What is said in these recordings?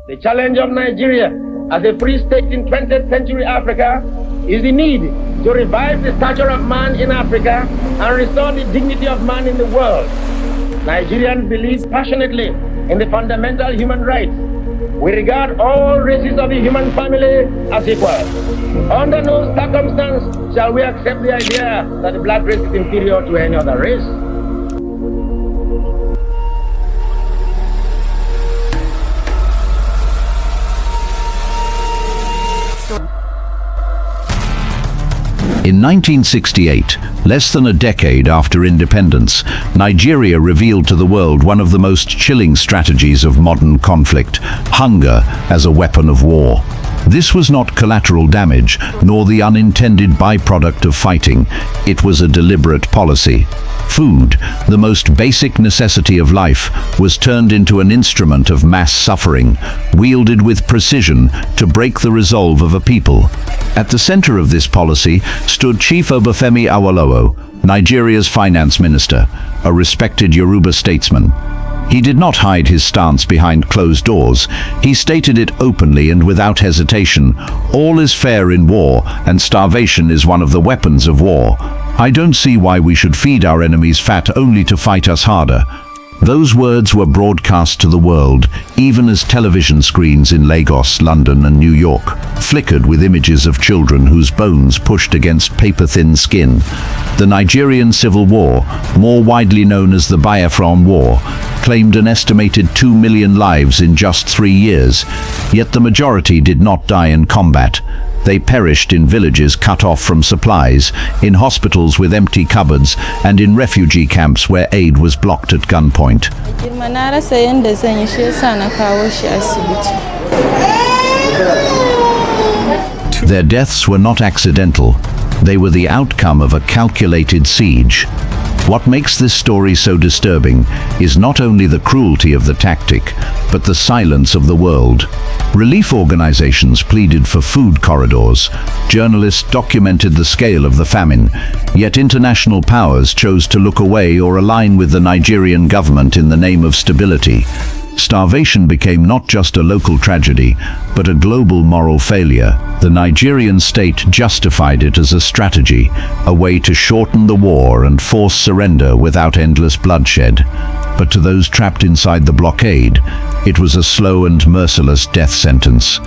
The challenge of Nigeria as a free state in 20th century Africa is the need to revive the stature of man in Africa and restore the dignity of man in the world. Nigerians believe passionately in the fundamental human rights. We regard all races of the human family as equal. Under no circumstance shall we accept the idea that the black race is inferior to any other race. In 1968, less than a decade after independence, Nigeria revealed to the world one of the most chilling strategies of modern conflict: hunger as a weapon of war. This was not collateral damage, nor the unintended byproduct of fighting. It was a deliberate policy. Food, the most basic necessity of life, was turned into an instrument of mass suffering, wielded with precision to break the resolve of a people. At the center of this policy stood Chief Obafemi Awolowo, Nigeria's finance minister, a respected Yoruba statesman. He did not hide his stance behind closed doors. He stated it openly and without hesitation. All is fair in war, and starvation is one of the weapons of war. I don't see why we should feed our enemies fat only to fight us harder. Those words were broadcast to the world, even as television screens in Lagos, London, and New York flickered with images of children whose bones pushed against paper-thin skin. The Nigerian Civil War, more widely known as the Biafran War, claimed an estimated 2 million lives in just 3 years, yet the majority did not die in combat. They perished in villages cut off from supplies, in hospitals with empty cupboards, and in refugee camps where aid was blocked at gunpoint. Their deaths were not accidental. They were the outcome of a calculated siege. What makes this story so disturbing is not only the cruelty of the tactic, but the silence of the world. Relief organizations pleaded for food corridors. Journalists documented the scale of the famine, yet international powers chose to look away or align with the Nigerian government in the name of stability. Starvation became not just a local tragedy, but a global moral failure. The Nigerian state justified it as a strategy, a way to shorten the war and force surrender without endless bloodshed. But to those trapped inside the blockade, it was a slow and merciless death sentence.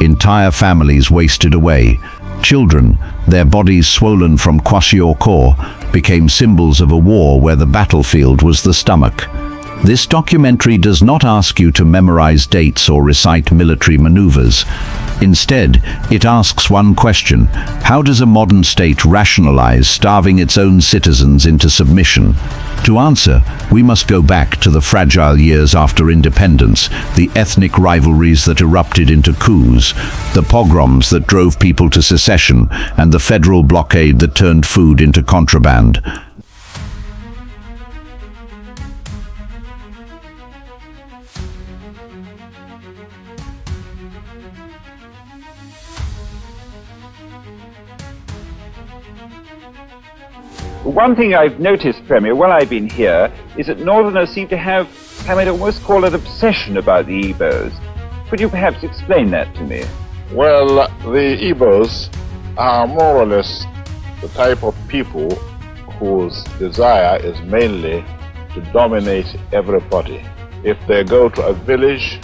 Entire families wasted away. Children, their bodies swollen from kwashiorkor, became symbols of a war where the battlefield was the stomach. This documentary does not ask you to memorize dates or recite military maneuvers. Instead, it asks one question: how does a modern state rationalize starving its own citizens into submission? To answer, we must go back to the fragile years after independence, the ethnic rivalries that erupted into coups, the pogroms that drove people to secession, and the federal blockade that turned food into contraband. One thing I've noticed, Premier, while I've been here, is that Northerners seem to have, I might almost call it, obsession about the Igbos. Could you perhaps explain that to me? Well, the Igbos are more or less the type of people whose desire is mainly to dominate everybody. If they go to a village,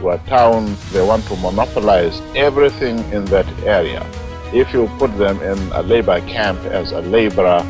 to a town, they want to monopolize everything in that area. If you put them in a labor camp as a laborer,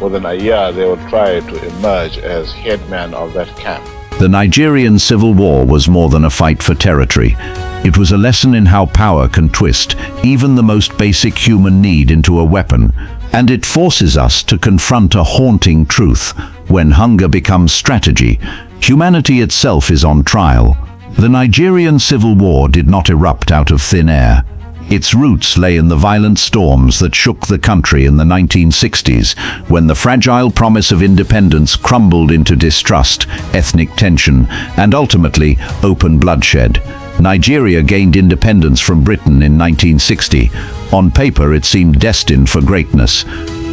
within a year they will try to emerge as headman of that camp. The Nigerian Civil War was more than a fight for territory. It was a lesson in how power can twist even the most basic human need into a weapon. And it forces us to confront a haunting truth. When hunger becomes strategy, humanity itself is on trial. The Nigerian Civil War did not erupt out of thin air. Its roots lay in the violent storms that shook the country in the 1960s, when the fragile promise of independence crumbled into distrust, ethnic tension, and ultimately open bloodshed. Nigeria gained independence from Britain in 1960. On paper, it seemed destined for greatness.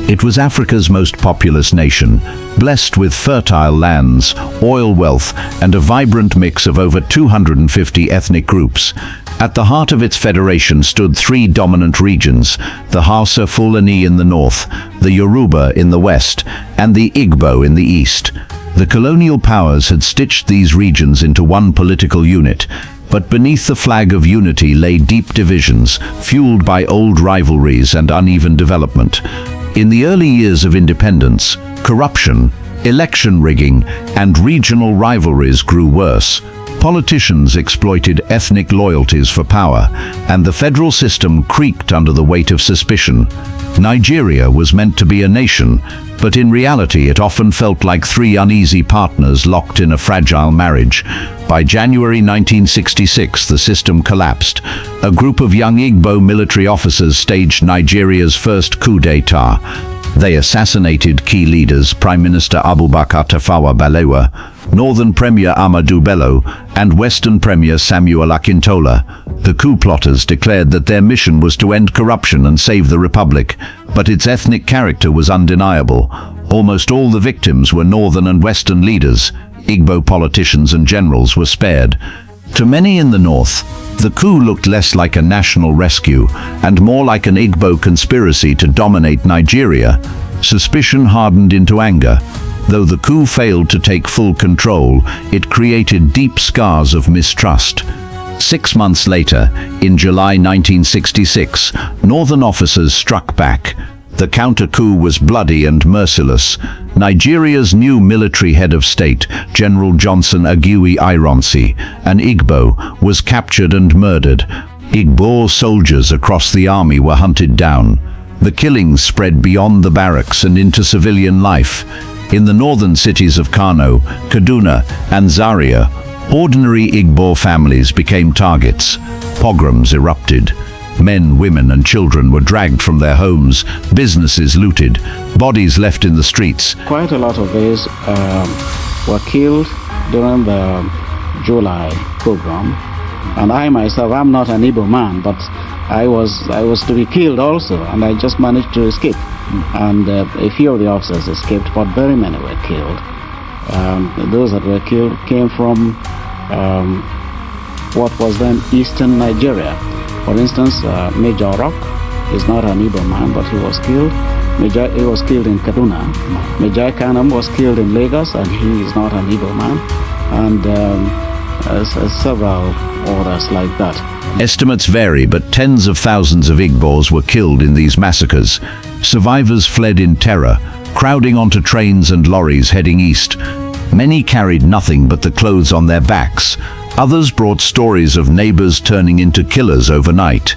It was Africa's most populous nation, blessed with fertile lands, oil wealth, and a vibrant mix of over 250 ethnic groups. At the heart of its federation stood three dominant regions, the Hausa Fulani in the north, the Yoruba in the west, and the Igbo in the east. The colonial powers had stitched these regions into one political unit, but beneath the flag of unity lay deep divisions, fueled by old rivalries and uneven development. In the early years of independence, corruption, election rigging, and regional rivalries grew worse. Politicians exploited ethnic loyalties for power, and the federal system creaked under the weight of suspicion. Nigeria was meant to be a nation, but in reality it often felt like three uneasy partners locked in a fragile marriage. By January 1966, the system collapsed. A group of young Igbo military officers staged Nigeria's first coup d'etat. They assassinated key leaders, Prime Minister Abubakar Tafawa Balewa, Northern Premier Ahmadu Bello, and Western Premier Samuel Akintola. The coup plotters declared that their mission was to end corruption and save the republic, but its ethnic character was undeniable. Almost all the victims were northern and western leaders. Igbo politicians and generals were spared. To many in the north, the coup looked less like a national rescue and more like an Igbo conspiracy to dominate Nigeria. Suspicion hardened into anger. Though the coup failed to take full control, it created deep scars of mistrust. 6 months later, in July 1966, northern officers struck back. The counter-coup was bloody and merciless. Nigeria's new military head of state, General Johnson Aguiyi Ironsi, an Igbo, was captured and murdered. Igbo soldiers across the army were hunted down. The killings spread beyond the barracks and into civilian life. In the northern cities of Kano, Kaduna, and Zaria, ordinary Igbo families became targets. Pogroms erupted. Men, women, and children were dragged from their homes, businesses looted, bodies left in the streets. Quite a lot of these were killed during the July pogrom. And I myself, I'm not an Igbo man, but I was to be killed also, and I just managed to escape. And a few of the officers escaped, but very many were killed. Those that were killed came from what was then Eastern Nigeria. For instance, Major Rock is not an Igbo man, but he was killed. He was killed in Kaduna. Major Kanam was killed in Lagos, and he is not an Igbo man. And several others like that. Estimates vary, but tens of thousands of Igbos were killed in these massacres. Survivors fled in terror, crowding onto trains and lorries heading east. Many carried nothing but the clothes on their backs. Others brought stories of neighbors turning into killers overnight.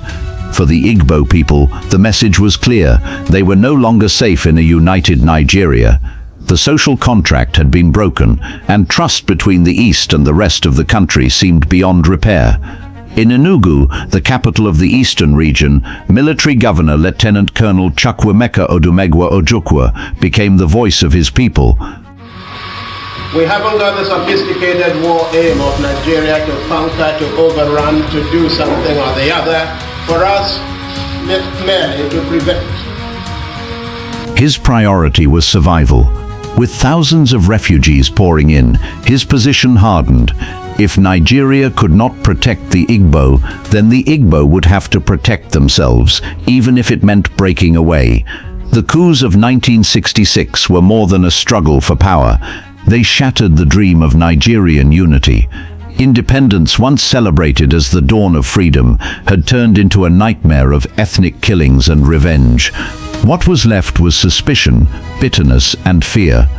For the Igbo people, the message was clear. They were no longer safe in a united Nigeria. The social contract had been broken, and trust between the East and the rest of the country seemed beyond repair. In Enugu, the capital of the eastern region, military governor Lieutenant Colonel Chukwuemeka Odumegwu Ojukwu became the voice of his people. We haven't got the sophisticated war aim of Nigeria to conquer, to overrun, to do something or the other. For us, merely to prevent. His priority was survival. With thousands of refugees pouring in, his position hardened. If Nigeria could not protect the Igbo, then the Igbo would have to protect themselves, even if it meant breaking away. The coups of 1966 were more than a struggle for power. They shattered the dream of Nigerian unity. Independence, once celebrated as the dawn of freedom, had turned into a nightmare of ethnic killings and revenge. What was left was suspicion, bitterness, and fear.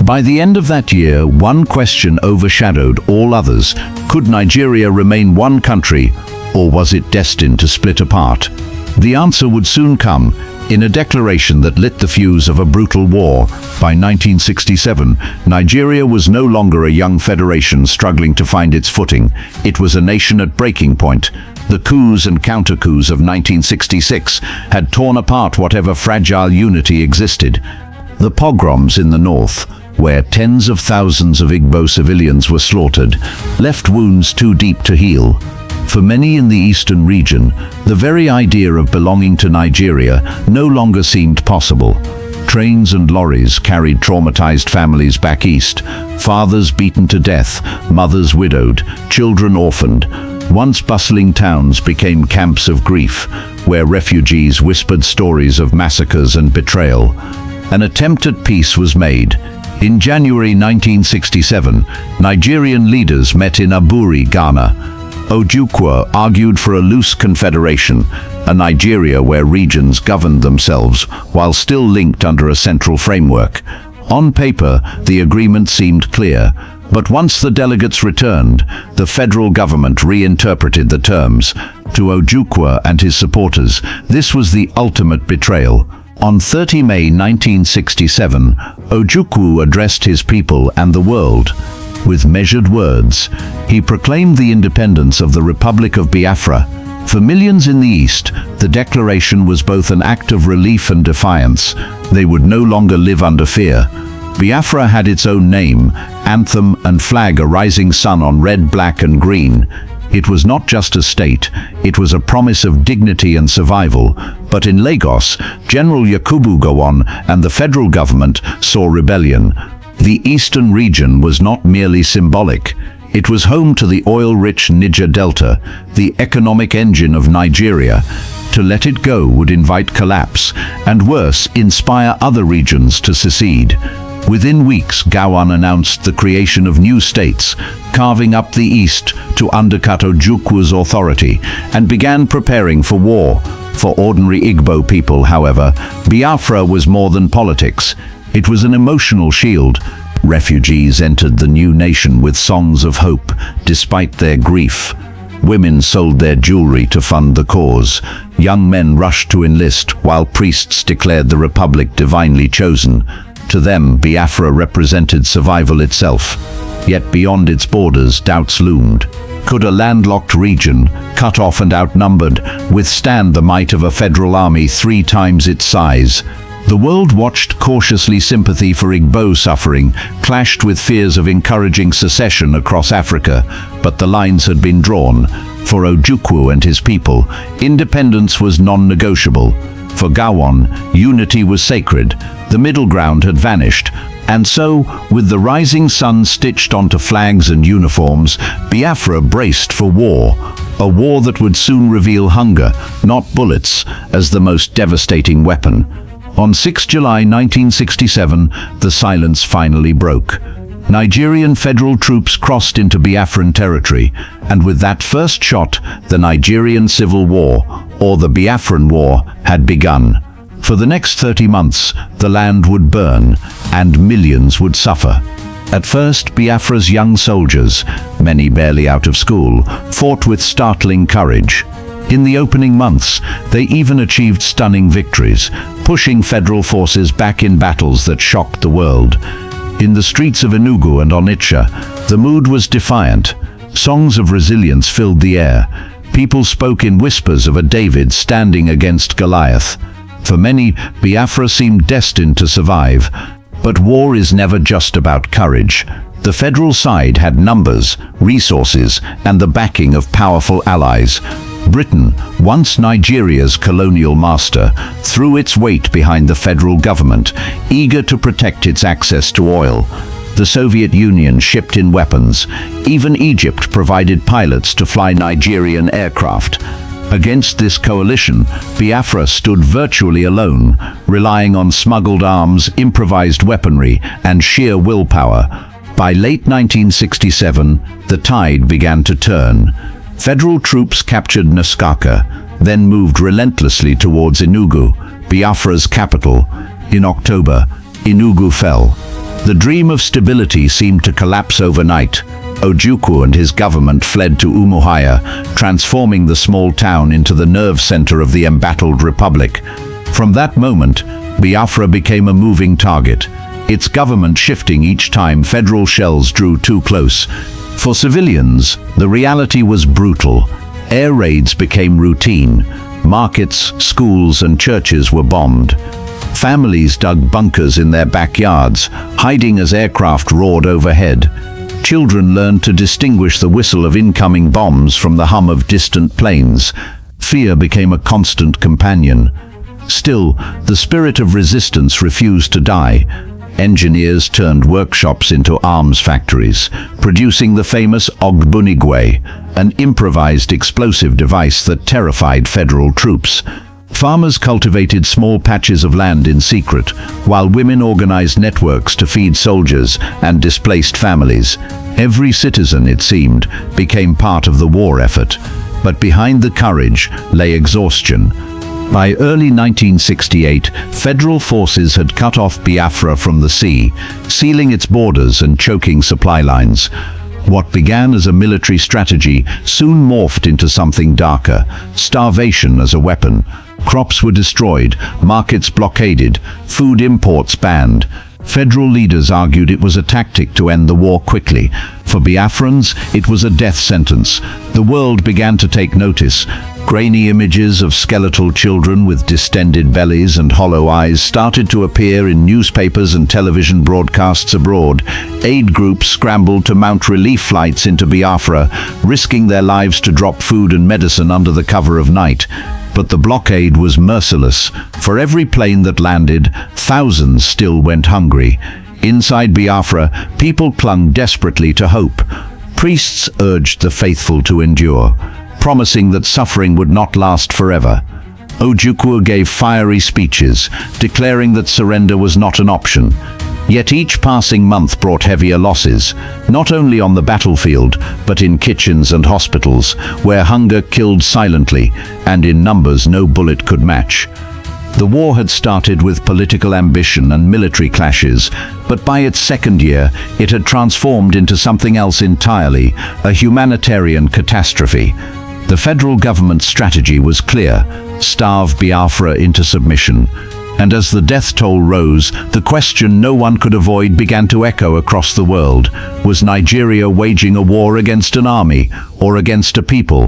By the end of that year, one question overshadowed all others. Could Nigeria remain one country, or was it destined to split apart? The answer would soon come, in a declaration that lit the fuse of a brutal war. By 1967, Nigeria was no longer a young federation struggling to find its footing. It was a nation at breaking point. The coups and counter-coups of 1966 had torn apart whatever fragile unity existed. The pogroms in the north, where tens of thousands of Igbo civilians were slaughtered, left wounds too deep to heal. For many in the eastern region, the very idea of belonging to Nigeria no longer seemed possible. Trains and lorries carried traumatized families back east, fathers beaten to death, mothers widowed, children orphaned. Once bustling towns became camps of grief, where refugees whispered stories of massacres and betrayal. An attempt at peace was made. In January 1967, Nigerian leaders met in Aburi, Ghana. Ojukwu argued for a loose confederation, a Nigeria where regions governed themselves while still linked under a central framework. On paper, the agreement seemed clear, but once the delegates returned, the federal government reinterpreted the terms. To Ojukwu and his supporters, this was the ultimate betrayal. On 30 May 1967, Ojukwu addressed his people and the world. With measured words, he proclaimed the independence of the Republic of Biafra. For millions in the East, the declaration was both an act of relief and defiance. They would no longer live under fear. Biafra had its own name, anthem and flag, a rising sun on red, black and green. It was not just a state, it was a promise of dignity and survival. But in Lagos, General Yakubu Gowon and the federal government saw rebellion. The eastern region was not merely symbolic. It was home to the oil-rich Niger Delta, the economic engine of Nigeria. To let it go would invite collapse, and worse, inspire other regions to secede. Within weeks, Gowon announced the creation of new states, carving up the east to undercut Ojukwu's authority, and began preparing for war. For ordinary Igbo people, however, Biafra was more than politics. It was an emotional shield. Refugees entered the new nation with songs of hope, despite their grief. Women sold their jewelry to fund the cause. Young men rushed to enlist, while priests declared the republic divinely chosen. To them, Biafra represented survival itself. Yet beyond its borders, doubts loomed. Could a landlocked region, cut off and outnumbered, withstand the might of a federal army 3 times its size? The world watched cautiously. Sympathy for Igbo suffering clashed with fears of encouraging secession across Africa, but the lines had been drawn. For Ojukwu and his people, independence was non-negotiable. For Gowon, unity was sacred. The middle ground had vanished. And so, with the rising sun stitched onto flags and uniforms, Biafra braced for war. A war that would soon reveal hunger, not bullets, as the most devastating weapon. On 6 July 1967, the silence finally broke. Nigerian federal troops crossed into Biafran territory, and with that first shot, the Nigerian Civil War, or the Biafran War, had begun. For the next 30 months, the land would burn, and millions would suffer. At first, Biafra's young soldiers, many barely out of school, fought with startling courage. In the opening months, they even achieved stunning victories, pushing federal forces back in battles that shocked the world. In the streets of Enugu and Onitsha, the mood was defiant. Songs of resilience filled the air. People spoke in whispers of a David standing against Goliath. For many, Biafra seemed destined to survive. But war is never just about courage. The federal side had numbers, resources, and the backing of powerful allies. Britain, once Nigeria's colonial master, threw its weight behind the federal government, eager to protect its access to oil. The Soviet Union shipped in weapons. Even Egypt provided pilots to fly Nigerian aircraft. Against this coalition, Biafra stood virtually alone, relying on smuggled arms, improvised weaponry, and sheer willpower. By late 1967, the tide began to turn. Federal troops captured Naskaka, then moved relentlessly towards Enugu, Biafra's capital. In October, Enugu fell. The dream of stability seemed to collapse overnight. Ojukwu and his government fled to Umuahia, transforming the small town into the nerve center of the embattled republic. From that moment, Biafra became a moving target, its government shifting each time federal shells drew too close. For civilians, the reality was brutal. Air raids became routine. Markets, schools, and churches were bombed. Families dug bunkers in their backyards, hiding as aircraft roared overhead. Children learned to distinguish the whistle of incoming bombs from the hum of distant planes. Fear became a constant companion. Still, the spirit of resistance refused to die. Engineers turned workshops into arms factories, producing the famous Ogbunigwe, an improvised explosive device that terrified federal troops. Farmers cultivated small patches of land in secret, while women organized networks to feed soldiers and displaced families. Every citizen, it seemed, became part of the war effort. But behind the courage lay exhaustion. By early 1968, federal forces had cut off Biafra from the sea, sealing its borders and choking supply lines. What began as a military strategy soon morphed into something darker: starvation as a weapon. Crops were destroyed, markets blockaded, food imports banned. Federal leaders argued it was a tactic to end the war quickly. For Biafrans, it was a death sentence. The world began to take notice. Grainy images of skeletal children with distended bellies and hollow eyes started to appear in newspapers and television broadcasts abroad. Aid groups scrambled to mount relief flights into Biafra, risking their lives to drop food and medicine under the cover of night. But the blockade was merciless. For every plane that landed, thousands still went hungry. Inside Biafra, people clung desperately to hope. Priests urged the faithful to endure, promising that suffering would not last forever. Ojukwu gave fiery speeches, declaring that surrender was not an option. Yet each passing month brought heavier losses, not only on the battlefield, but in kitchens and hospitals, where hunger killed silently, and in numbers no bullet could match. The war had started with political ambition and military clashes, but by its second year, it had transformed into something else entirely: a humanitarian catastrophe. The federal government's strategy was clear: starve Biafra into submission. And as the death toll rose, the question no one could avoid began to echo across the world. Was Nigeria waging a war against an army or against a people?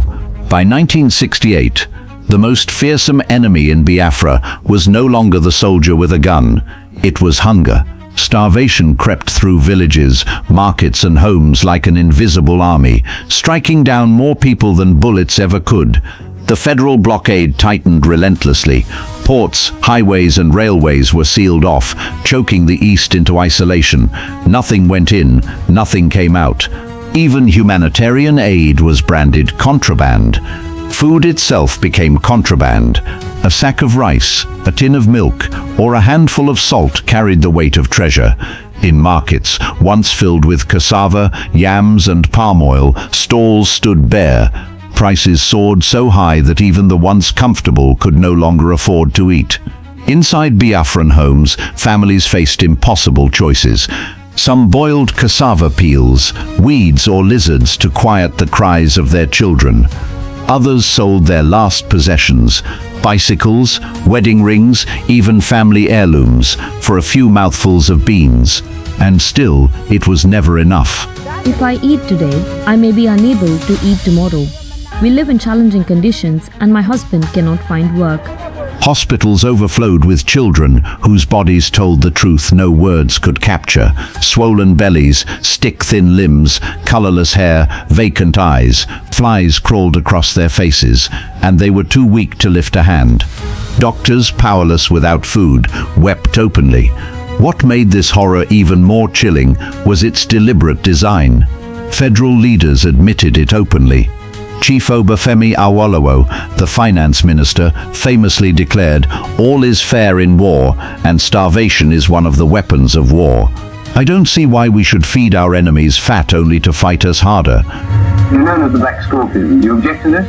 By 1968, the most fearsome enemy in Biafra was no longer the soldier with a gun. It was hunger. Starvation crept through villages, markets and homes like an invisible army, striking down more people than bullets ever could. The federal blockade tightened relentlessly. Ports, highways and railways were sealed off, choking the East into isolation. Nothing went in, nothing came out. Even humanitarian aid was branded contraband. Food itself became contraband. A sack of rice, a tin of milk, or a handful of salt carried the weight of treasure. In markets, once filled with cassava, yams and palm oil, stalls stood bare. Prices soared so high that even the once comfortable could no longer afford to eat. Inside Biafran homes, families faced impossible choices. Some boiled cassava peels, weeds or lizards to quiet the cries of their children. Others sold their last possessions: bicycles, wedding rings, even family heirlooms, for a few mouthfuls of beans. And still, it was never enough. If I eat today, I may be unable to eat tomorrow. We live in challenging conditions and my husband cannot find work. Hospitals overflowed with children whose bodies told the truth no words could capture. Swollen bellies, stick-thin limbs, colorless hair, vacant eyes. Flies crawled across their faces, and they were too weak to lift a hand. Doctors, powerless without food, wept openly. What made this horror even more chilling was its deliberate design. Federal leaders admitted it openly. Chief Obafemi Awolowo, the finance minister, famously declared, "All is fair in war, and starvation is one of the weapons of war." I don't see why we should feed our enemies fat only to fight us harder. You're known as the Black Scorpion. You object to this?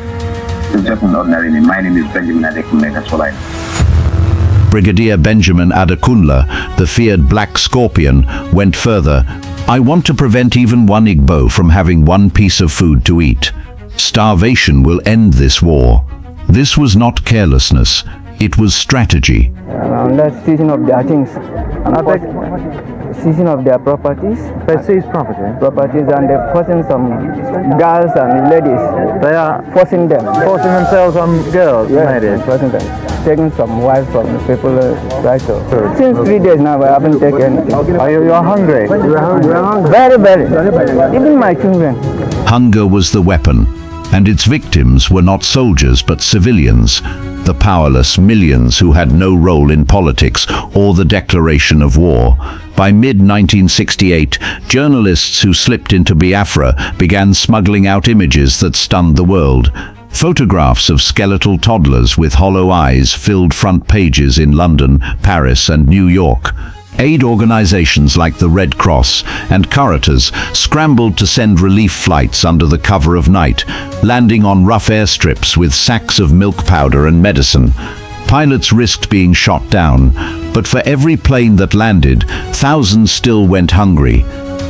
It's just an ordinary name. My name is Benjamin Adekunle. That's what I know. Brigadier Benjamin Adekunle, the feared Black Scorpion, went further. "I want to prevent even one Igbo from having one piece of food to eat. Starvation will end this war." This was not carelessness, it was strategy. That's seizing of their things. Seizing of their properties. They seize property? Properties, and they're forcing some girls and ladies. They are forcing them. Forcing themselves on girls and ladies? Forcing them. Taking some wives from people right so. Since 3 days now, I haven't taken anything. You are hungry? You are hungry? Very, very. Even my children. Hunger was the weapon, and its victims were not soldiers but civilians. the powerless millions who had no role in politics or the declaration of war. By mid-1968, journalists who slipped into Biafra began smuggling out images that stunned the world. Photographs of skeletal toddlers with hollow eyes filled front pages in London, Paris, and New York. Aid organizations like the Red Cross and Caritas scrambled to send relief flights under the cover of night, landing on rough airstrips with sacks of milk powder and medicine. Pilots risked being shot down, but for every plane that landed, thousands still went hungry.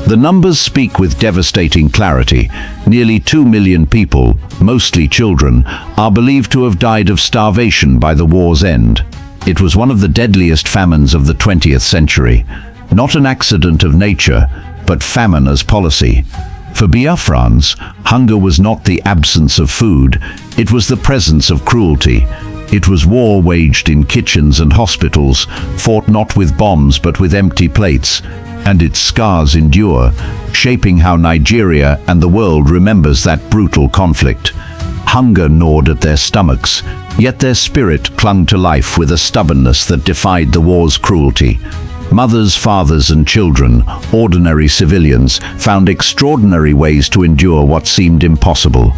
The numbers speak with devastating clarity. Nearly 2 million people, mostly children, are believed to have died of starvation by the war's end. It was one of the deadliest famines of the 20th century. Not an accident of nature, but famine as policy. For Biafrans, hunger was not the absence of food, it was the presence of cruelty. It was war waged in kitchens and hospitals, fought not with bombs but with empty plates. And its scars endure, shaping how Nigeria and the world remembers that brutal conflict. Hunger gnawed at their stomachs, yet their spirit clung to life with a stubbornness that defied the war's cruelty. Mothers, fathers, and children, ordinary civilians, found extraordinary ways to endure what seemed impossible.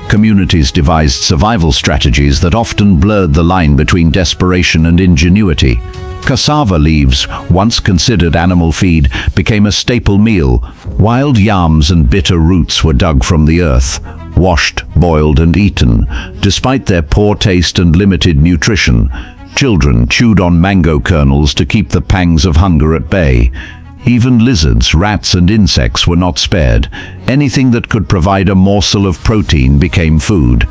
Communities devised survival strategies that often blurred the line between desperation and ingenuity. Cassava leaves, once considered animal feed, became a staple meal. Wild yams and bitter roots were dug from the earth, washed, boiled, and eaten. Despite their poor taste and limited nutrition, children chewed on mango kernels to keep the pangs of hunger at bay. Even lizards, rats, and insects were not spared. Anything that could provide a morsel of protein became food.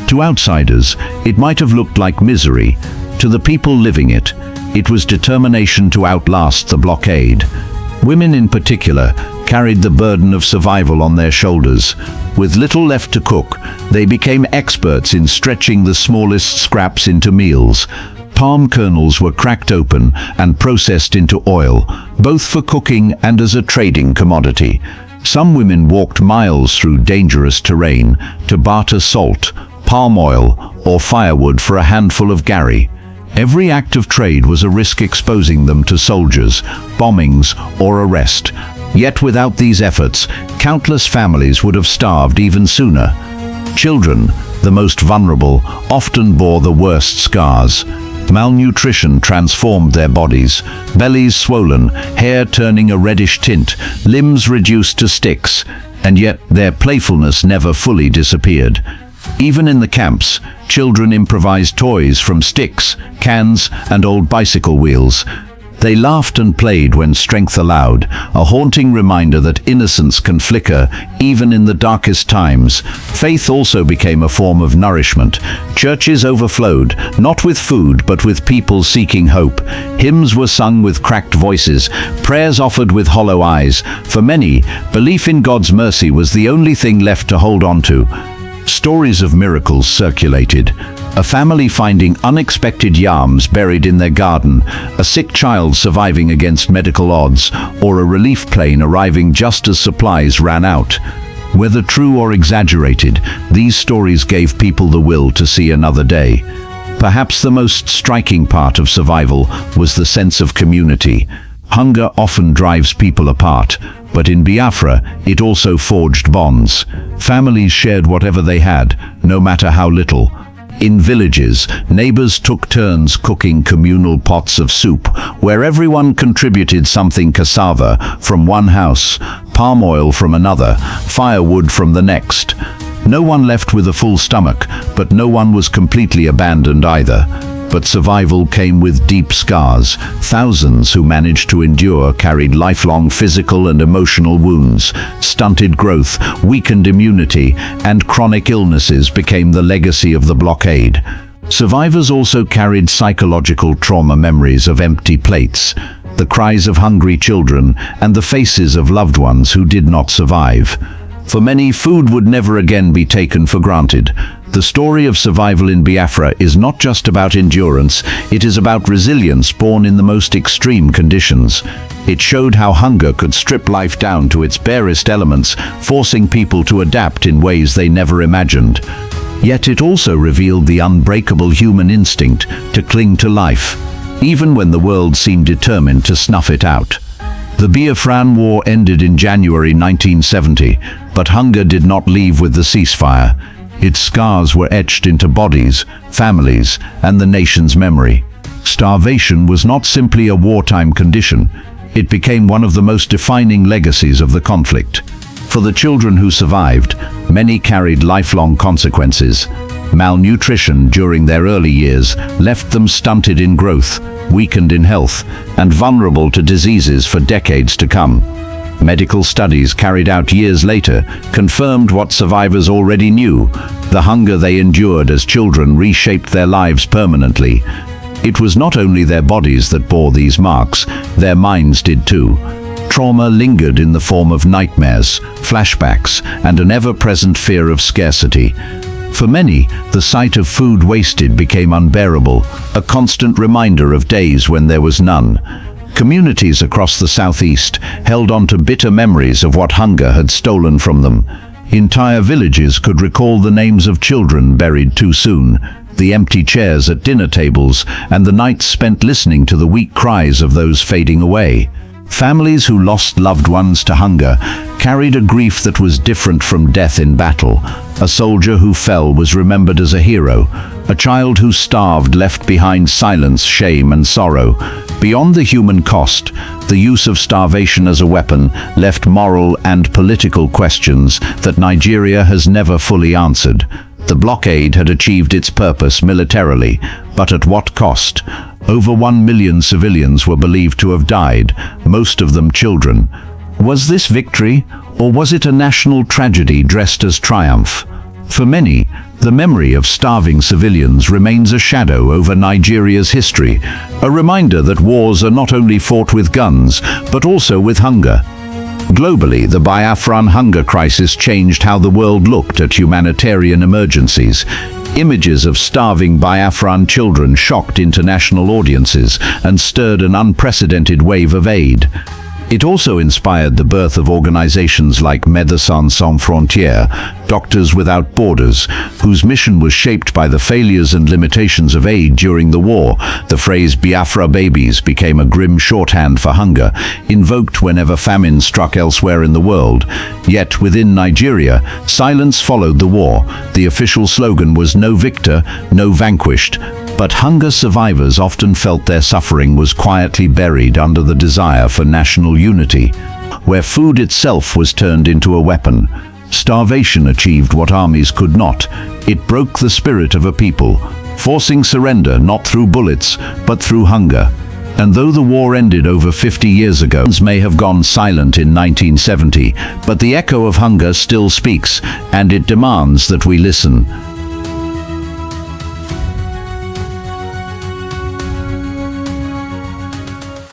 To outsiders, it might have looked like misery. To the people living it, it was determination to outlast the blockade. Women in particular carried the burden of survival on their shoulders. With little left to cook, they became experts in stretching the smallest scraps into meals. Palm kernels were cracked open and processed into oil, both for cooking and as a trading commodity. Some women walked miles through dangerous terrain to barter salt, palm oil, or firewood for a handful of gari. Every act of trade was a risk exposing them to soldiers, bombings, or arrest. Yet without these efforts, countless families would have starved even sooner. Children, the most vulnerable, often bore the worst scars. Malnutrition transformed their bodies, bellies swollen, hair turning a reddish tint, limbs reduced to sticks, and yet their playfulness never fully disappeared. Even in the camps, children improvised toys from sticks, cans, and old bicycle wheels. They laughed and played when strength allowed, a haunting reminder that innocence can flicker even in the darkest times. Faith also became a form of nourishment. Churches overflowed, not with food but with people seeking hope. Hymns were sung with cracked voices, prayers offered with hollow eyes. For many, belief in God's mercy was the only thing left to hold on to. Stories of miracles circulated. A family finding unexpected yams buried in their garden, a sick child surviving against medical odds, or a relief plane arriving just as supplies ran out. Whether true or exaggerated, these stories gave people the will to see another day. Perhaps the most striking part of survival was the sense of community. Hunger often drives people apart, but in Biafra, it also forged bonds. Families shared whatever they had, no matter how little. In villages, neighbors took turns cooking communal pots of soup, where everyone contributed something: cassava from one house, palm oil from another, firewood from the next. No one left with a full stomach, but no one was completely abandoned either. But survival came with deep scars. Thousands who managed to endure carried lifelong physical and emotional wounds. Stunted growth, weakened immunity, and chronic illnesses became the legacy of the blockade. Survivors also carried psychological trauma memories of empty plates, the cries of hungry children, and the faces of loved ones who did not survive. For many, food would never again be taken for granted. The story of survival in Biafra is not just about endurance, it is about resilience born in the most extreme conditions. It showed how hunger could strip life down to its barest elements, forcing people to adapt in ways they never imagined. Yet it also revealed the unbreakable human instinct to cling to life, even when the world seemed determined to snuff it out. The Biafran War ended in January 1970, but hunger did not leave with the ceasefire. Its scars were etched into bodies, families, and the nation's memory. Starvation was not simply a wartime condition. It became one of the most defining legacies of the conflict. For the children who survived, many carried lifelong consequences. Malnutrition during their early years left them stunted in growth, weakened in health, and vulnerable to diseases for decades to come. Medical studies carried out years later confirmed what survivors already knew. The hunger they endured as children reshaped their lives permanently. It was not only their bodies that bore these marks, their minds did too. Trauma lingered in the form of nightmares, flashbacks, and an ever-present fear of scarcity. For many, the sight of food wasted became unbearable, a constant reminder of days when there was none. Communities across the southeast held on to bitter memories of what hunger had stolen from them. Entire villages could recall the names of children buried too soon, the empty chairs at dinner tables, and the nights spent listening to the weak cries of those fading away. Families who lost loved ones to hunger carried a grief that was different from death in battle. A soldier who fell was remembered as a hero. A child who starved left behind silence, shame, and sorrow. Beyond the human cost, the use of starvation as a weapon left moral and political questions that Nigeria has never fully answered. The blockade had achieved its purpose militarily, but at what cost? Over 1 million civilians were believed to have died, most of them children. Was this victory, or was it a national tragedy dressed as triumph? For many, the memory of starving civilians remains a shadow over Nigeria's history, a reminder that wars are not only fought with guns, but also with hunger. Globally, the Biafran hunger crisis changed how the world looked at humanitarian emergencies. Images of starving Biafran children shocked international audiences and stirred an unprecedented wave of aid. It also inspired the birth of organizations like Médecins Sans Frontières, Doctors Without Borders, whose mission was shaped by the failures and limitations of aid during the war. The phrase Biafra babies became a grim shorthand for hunger, invoked whenever famine struck elsewhere in the world. Yet within Nigeria, silence followed the war. The official slogan was "No victor, no vanquished." But hunger survivors often felt their suffering was quietly buried under the desire for national unity, where food itself was turned into a weapon. Starvation achieved what armies could not. It broke the spirit of a people, forcing surrender not through bullets, but through hunger. And though the war ended over 50 years ago, may have gone silent in 1970, but the echo of hunger still speaks, and it demands that we listen.